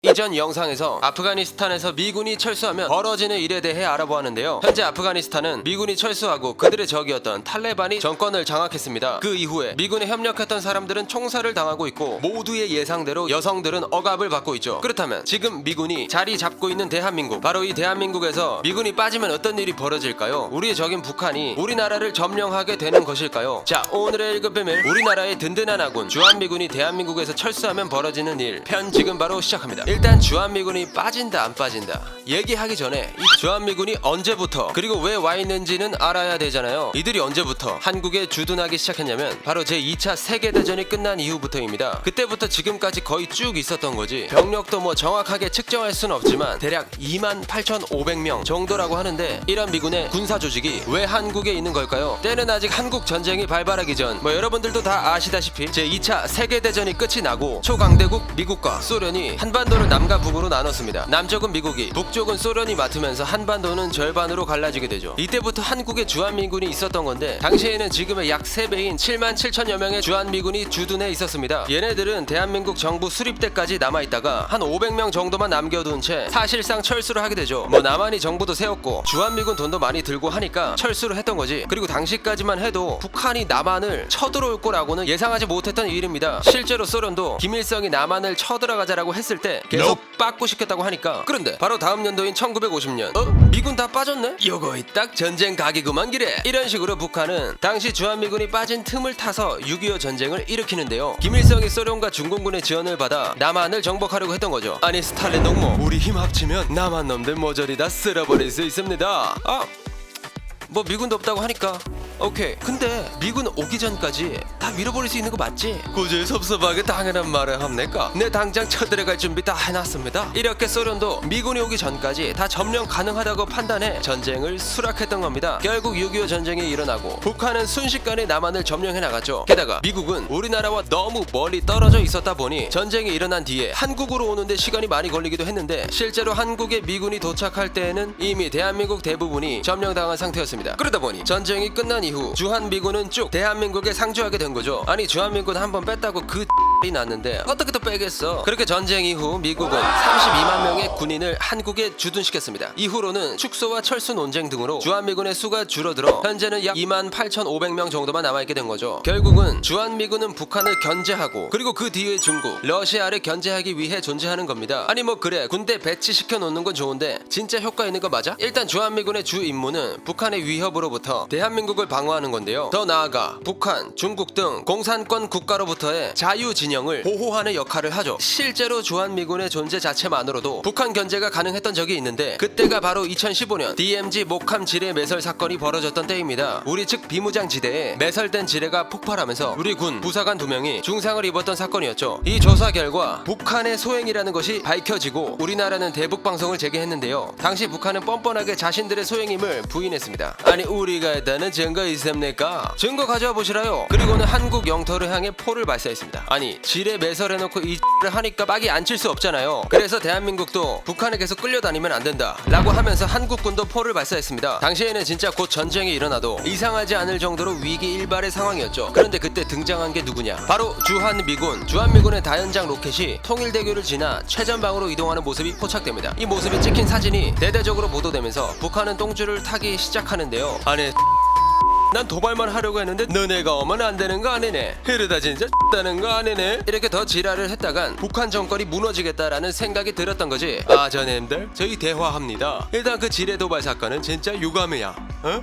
이전 영상에서 아프가니스탄에서 미군이 철수하면 벌어지는 일에 대해 알아보았는데요. 현재 아프가니스탄은 미군이 철수하고 그들의 적이었던 탈레반이 정권을 장악했습니다. 그 이후에 미군에 협력했던 사람들은 총살을 당하고 있고 모두의 예상대로 여성들은 억압을 받고 있죠. 그렇다면 지금 미군이 자리 잡고 있는 대한민국, 바로 이 대한민국에서 미군이 빠지면 어떤 일이 벌어질까요? 우리의 적인 북한이 우리나라를 점령하게 되는 것일까요? 자, 오늘의 1급 비밀, 우리나라의 든든한 아군 주한미군이 대한민국에서 철수하면 벌어지는 일 편 지금 바로 시작합니다. 일단 주한미군이 빠진다 안 빠진다 얘기하기 전에 이 주한미군이 언제부터 그리고 왜 와 있는지는 알아야 되잖아요. 이들이 언제부터 한국에 주둔하기 시작했냐면 바로 제2차 세계대전이 끝난 이후부터입니다. 그때부터 지금까지 거의 쭉 있었던 거지. 병력도 뭐 정확하게 측정할 수는 없지만 대략 28,500명 정도라고 하는데, 이런 미군의 군사 조직이 왜 한국에 있는 걸까요? 때는 아직 한국 전쟁이 발발하기 전, 여러분들도 다 아시다시피 제2차 세계대전이 끝이 나고 초강대국 미국과 소련이 한반도를 남과 북으로 나눴습니다. 남쪽은 미국이, 북쪽은 소련이 맡으면서 한반도는 절반으로 갈라지게 되죠. 이때부터 한국에 주한미군이 있었던 건데, 당시에는 지금의 약 3배인 77,000여 명의 주한미군이 주둔해 있었습니다. 얘네들은 대한민국 정부 수립 때까지 남아있다가 한 500명 정도만 남겨둔 채 사실상 철수를 하게 되죠. 남한이 정부도 세웠고 주한미군 돈도 많이 들고 하니까 철수를 했던 거지. 그리고 당시까지만 해도 북한이 남한을 쳐들어올 거라고는 예상하지 못했던 일입니다. 실제로 소련도 김일성이 남한을 쳐들어가자라고 했을 때 계속 빠꾸 시켰다고 하니까. 그런데 바로 다음 연도인 1950년 미군 다 빠졌네? 요거이 딱 전쟁 각이구만 기래. 이런 식으로 북한은 당시 주한미군이 빠진 틈을 타서 6.25 전쟁을 일으키는데요. 김일성이 소련과 중공군의 지원을 받아 남한을 정복하려고 했던 거죠. 아니 스탈린 동무, 우리 힘 합치면 남한 놈들 모조리 다 쓸어버릴 수 있습니다. 미군도 없다고 하니까 오케이. 근데 미군 오기 전까지 다 밀어버릴 수 있는 거 맞지? 굳이 섭섭하게 당연한 말을 합니까? 내 당장 쳐들어갈 준비 다 해놨습니다. 이렇게 소련도 미군이 오기 전까지 다 점령 가능하다고 판단해 전쟁을 수락했던 겁니다. 결국 6.25 전쟁이 일어나고 북한은 순식간에 남한을 점령해 나갔죠. 게다가 미국은 우리나라와 너무 멀리 떨어져 있었다 보니 전쟁이 일어난 뒤에 한국으로 오는데 시간이 많이 걸리기도 했는데, 실제로 한국에 미군이 도착할 때에는 이미 대한민국 대부분이 점령당한 상태였습니다. 그러다 보니 전쟁이 끝난 이후 주한미군은 쭉 대한민국에 상주하게 된 거죠. 아니 주한미군 한번 뺐다고 그 이 났는데 어떻게 또 빼겠어. 그렇게 전쟁 이후 미국은 32만 명의 군인을 한국에 주둔시켰습니다. 이후로는 축소와 철수 논쟁 등으로 주한미군의 수가 줄어들어 현재는 약 28,500명 정도만 남아있게 된 거죠. 결국은 주한미군은 북한을 견제하고, 그리고 그 뒤에 중국, 러시아를 견제하기 위해 존재하는 겁니다. 아니 그래, 군대 배치시켜 놓는 건 좋은데 진짜 효과 있는 거 맞아? 일단 주한미군의 주 임무는 북한의 위협으로부터 대한민국을 방어하는 건데요. 더 나아가 북한, 중국 등 공산권 국가로부터의 자유 진영을 보호하는 역할을 하죠. 실제로 주한미군의 존재 자체만으로도 북한 견제가 가능했던 적이 있는데, 그때가 바로 2015년 DMZ 목함 지뢰 매설 사건이 벌어졌던 때입니다. 우리 측 비무장 지대에 매설된 지뢰가 폭발하면서 우리 군 부사관 2명이 중상을 입었던 사건이었죠. 이 조사 결과 북한의 소행이라는 것이 밝혀지고 우리나라는 대북 방송을 재개했는데요. 당시 북한은 뻔뻔하게 자신들의 소행임을 부인했습니다. 아니 우리가 했다는 증거 있습니까? 증거 가져와 보시라요. 그리고는 한국 영토를 향해 포를 발사했습니다. 아니 지뢰 매설해놓고 이 X를 하니까 빡이 안 칠 수 없잖아요. 그래서 대한민국도 북한에 계속 끌려다니면 안 된다 라고 하면서 한국군도 포를 발사했습니다. 당시에는 진짜 곧 전쟁이 일어나도 이상하지 않을 정도로 위기 일발의 상황이었죠. 그런데 그때 등장한 게 누구냐? 바로 주한미군. 주한미군의 다연장 로켓이 통일대교를 지나 최전방으로 이동하는 모습이 포착됩니다. 이 모습이 찍힌 사진이 대대적으로 보도되면서 북한은 똥줄을 타기 시작하는데요. 아니 난 도발만 하려고 했는데 너네가 오면 안 되는 거 아니네. 이러다 진짜 X다는 거 아니네. 이렇게 더 지랄을 했다간 북한 정권이 무너지겠다라는 생각이 들었던 거지. 전님들 저희 대화합니다. 일단 그 지뢰 도발 사건은 진짜 유감이야.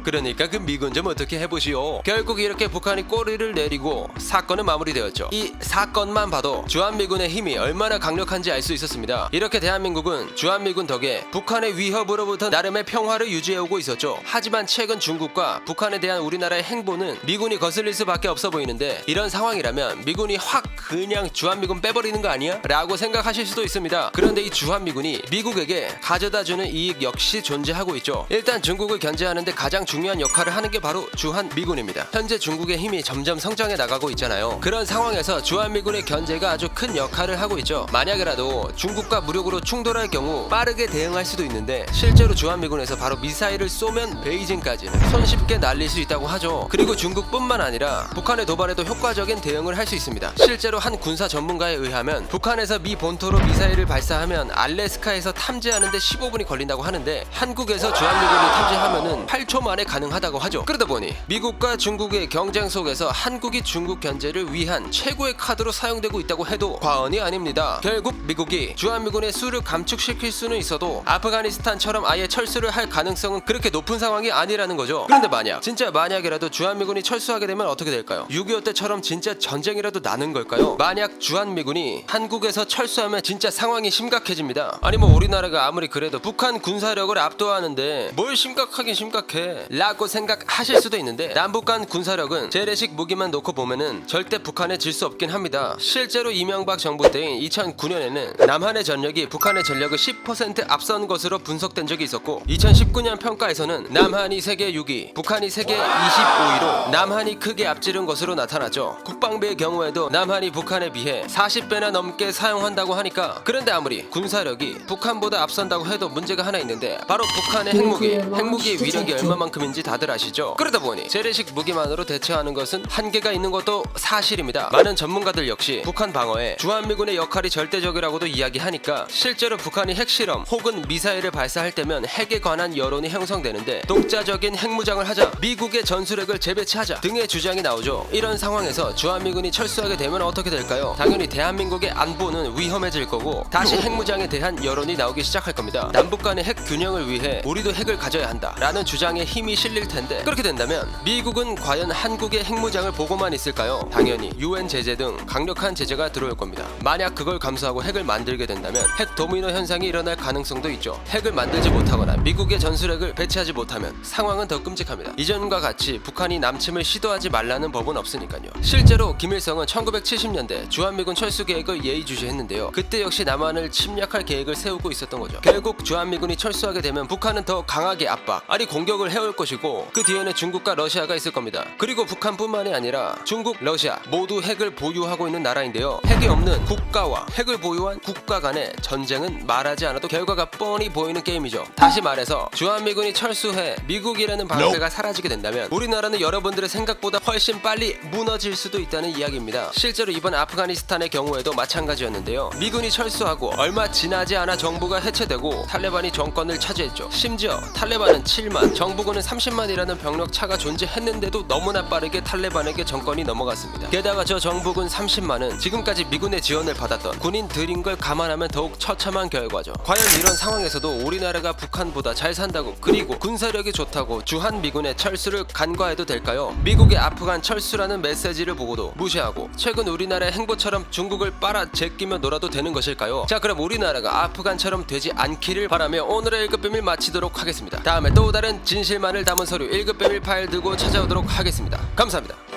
그러니까 그 미군 좀 어떻게 해보시오. 결국 이렇게 북한이 꼬리를 내리고 사건은 마무리되었죠. 이 사건만 봐도 주한미군의 힘이 얼마나 강력한지 알 수 있었습니다. 이렇게 대한민국은 주한미군 덕에 북한의 위협으로부터 나름의 평화를 유지해오고 있었죠. 하지만 최근 중국과 북한에 대한 우리나라의 행보는 미군이 거슬릴 수밖에 없어 보이는데, 이런 상황이라면 미군이 확 그냥 주한미군 빼버리는 거 아니야? 라고 생각하실 수도 있습니다. 그런데 이 주한미군이 미국에게 가져다주는 이익 역시 존재하고 있죠. 일단 중국을 견제하는데 가장 중요한 역할을 하는 게 바로 주한미군입니다. 현재 중국의 힘이 점점 성장해 나가고 있잖아요. 그런 상황에서 주한미군의 견제가 아주 큰 역할을 하고 있죠. 만약에라도 중국과 무력으로 충돌할 경우 빠르게 대응할 수도 있는데 실제로 주한미군에서 바로 미사일을 쏘면 베이징까지는 손쉽게 날릴 수 있다고 하죠. 그리고 중국뿐만 아니라 북한의 도발에도 효과적인 대응을 할 수 있습니다. 실제로 한 군사 전문가에 의하면 북한에서 미 본토로 미사일을 발사하면 알래스카에서 탐지하는데 15분이 걸린다고 하는데 한국에서 주한미군이 탐지하면은 8초 만에 가능하다고 하죠. 그러다 보니 미국과 중국의 경쟁 속에서 한국이 중국 견제를 위한 최고의 카드로 사용되고 있다고 해도 과언이 아닙니다. 결국 미국이 주한미군의 수를 감축시킬 수는 있어도 아프가니스탄처럼 아예 철수를 할 가능성은 그렇게 높은 상황이 아니라는 거죠. 그런데 진짜 만약이라도 주한미군이 철수하게 되면 어떻게 될까요? 6.25 때처럼 진짜 전쟁이라도 나는 걸까요? 만약 주한미군이 한국에서 철수하면 진짜 상황이 심각해집니다. 아니 뭐 우리나라가 아무리 그래도 북한 군사력을 압도하는데 뭘 심각하긴 심각해 라고 생각하실 수도 있는데 남북 간 군사력은 재래식 무기만 놓고 보면은 절대 북한에 질 수 없긴 합니다. 실제로 이명박 정부 때인 2009년에는 남한의 전력이 북한의 전력을 10% 앞선 것으로 분석된 적이 있었고 2019년 평가에서는 남한이 세계 6위, 북한이 세계 25위로 남한이 크게 앞지른 것으로 나타났죠. 국방비의 경우에도 남한이 북한에 비해 40배나 넘게 사용한다고 하니까 그런데 아무리 군사력이 북한보다 앞선다고 해도 문제가 하나 있는데 바로 북한의 핵무기의 위력이 얼마만큼인지 다들 아시죠? 그러다 보니 재래식 무기만으로 대처하는 것은 한계가 있는 것도 사실입니다. 많은 전문가들 역시 북한 방어에 주한미군의 역할이 절대적이라고도 이야기하니까 실제로 북한이 핵실험 혹은 미사일을 발사할 때면 핵에 관한 여론이 형성되는데 독자적인 핵무장을 하자, 미국의 전술핵을 재배치하자 등의 주장이 나오죠. 이런 상황에서 주한미군이 철수하게 되면 어떻게 될까요? 당연히 대한민국의 안보는 위험해질 거고 다시 핵무장에 대한 여론이 나오기 시작할 겁니다. 남북 간의 핵 균형을 위해 우리도 핵을 가져야 한다 라는 주장에 힘이 실릴 텐데 그렇게 된다면 미국은 과연 한국의 핵무장을 보고만 있을까요? 당연히 UN 제재 등 강력한 제재가 들어올 겁니다. 만약 그걸 감수하고 핵을 만들게 된다면 핵 도미노 현상이 일어날 가능성도 있죠. 핵을 만들지 못하거나 미국의 전술핵을 배치하지 못하면 상황은 더 끔찍합니다. 이전과 같이 북한이 남침을 시도하지 말라는 법은 없으니까요. 실제로 김일성은 1970년대 주한미군 철수 계획을 예의주시했는데요. 그때 역시 남한을 침략할 계획을 세우고 있었던 거죠. 결국 주한미군이 철수하게 되면 북한은 더 강하게 압박, 아니 공격을 해올 것이고 그 뒤에는 중국과 러시아가 있을 겁니다. 그리고 북한뿐만이 아니라 중국, 러시아 모두 핵을 보유하고 있는 나라인데요. 핵이 없는 국가와 핵을 보유한 국가 간의 전쟁은 말하지 않아도 결과가 뻔히 보이는 게임이죠. 다시 말해서 주한미군이 철수해 미국이라는 방패가 사라지게 된다면 우리나라는 여러분들의 생각보다 훨씬 빨리 무너질 수도 있다는 이야기입니다. 실제로 이번 아프가니스탄의 경우에도 마찬가지였는데요. 미군이 철수하고 얼마 지나지 않아 정부가 해체되고 탈레반이 정권을 차지했죠. 심지어 탈레반은 7만, 정부군은 30만이라는 병력 차가 존재했는데도 너무나 빠르게 탈레반에게 정권이 넘어갔습니다. 게다가 저 정부군 30만은 지금까지 미군의 지원을 받았던 군인들인 걸 감안하면 더욱 처참한 결과죠. 과연 이런 상황에서도 우리나라가 북한보다 잘 산다고 그리고 군사력이 좋다고 주한미군의 철수를 간과해도 될까요? 미국의 아프간 철수라는 메시지를 보고도 무시하고 최근 우리나라의 행보처럼 중국을 빨아 제끼며 놀아도 되는 것일까요? 자, 그럼 우리나라가 아프간처럼 되지 않기를 바라며 오늘의 1급 비밀 마치도록 하겠습니다. 다음에 또 다른 진실만을 담은 서류 1급 비밀 파일 들고 찾아오도록 하겠습니다. 감사합니다.